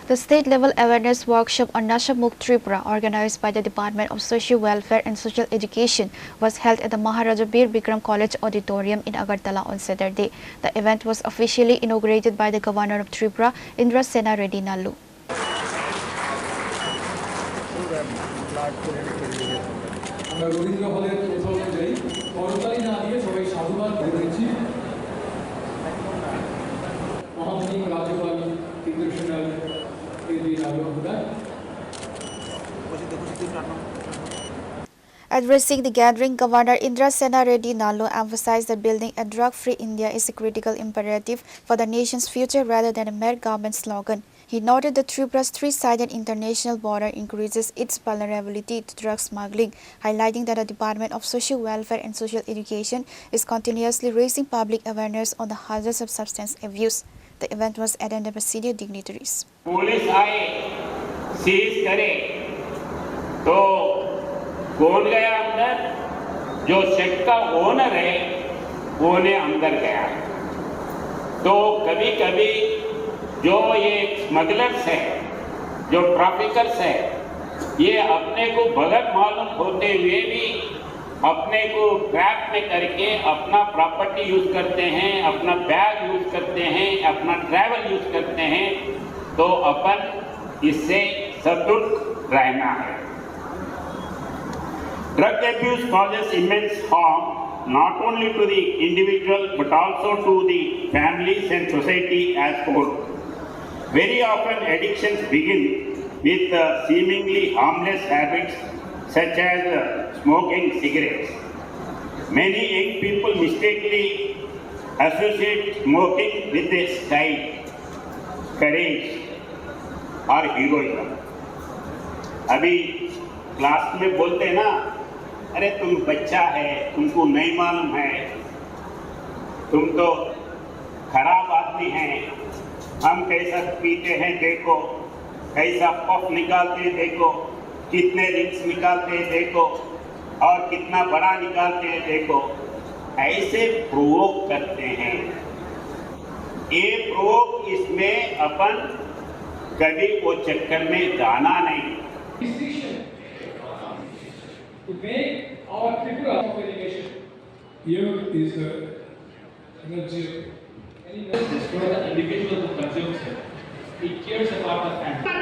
The state-level awareness workshop on Nashamukh Tripura, organized by the Department of Social Welfare and Social Education, was held at the Maharaja Bir Bikram College Auditorium in Agartala on Saturday. The event was officially inaugurated by the Governor of Tripura, Indra Sena Reddy Nallu. Addressing the gathering, Governor Indra Sena Reddy Nallu emphasized that building a drug-free India is a critical imperative for the nation's future rather than a mere government slogan. He noted that Tripura's three-sided international border increases its vulnerability to drug smuggling, highlighting that the Department of Social Welfare and Social Education is continuously raising public awareness on the hazards of substance abuse. The event was attended by senior dignitaries. Police आए, seize करे, तो कौन गया अंदर? जो shade का owner है, वो ने अंदर गया। तो कभी-कभी जो ये स्मगलर्स है, जो ट्रैफिकर्स है, ये अपने को भगत मालूम होते हुए भी अपने को ट्रैप में करके अपना प्रॉपर्टी यूज करते हैं, अपना बैग यूज करते हैं, अपना ट्रैवल यूज करते हैं, तो अपन इससे सतर्क रहना है। Drug abuse causes immense harm not only to the individual but also to the families and society as whole. Very often addictions begin with seemingly harmless habits such as smoking cigarettes. Many young people mistakenly associate smoking with a style, courage or heroism. अभी class में बोलते हैं ना, अरे तुम बच्चा है, तुमको नहीं मालूम है, तुम तो खराब आदमी हैं, हम कैसा पीते हैं देखो, कैसा पफ निकालते हैं देखो, कितने रिंग्स निकालते हैं देखो और कितना बड़ा निकालते हैं देखो, ऐसे प्रोवोक करते हैं। ये प्रोवोक इसमें अपन कभी वो चक्कर में जाना नहीं। To make our Tripura of irrigation. Here is the energy. Destroy the individual who consumes it. It cares about the family.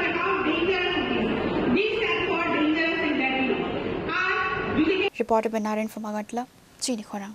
Reported by Naren from Agartala, Chini Khorang.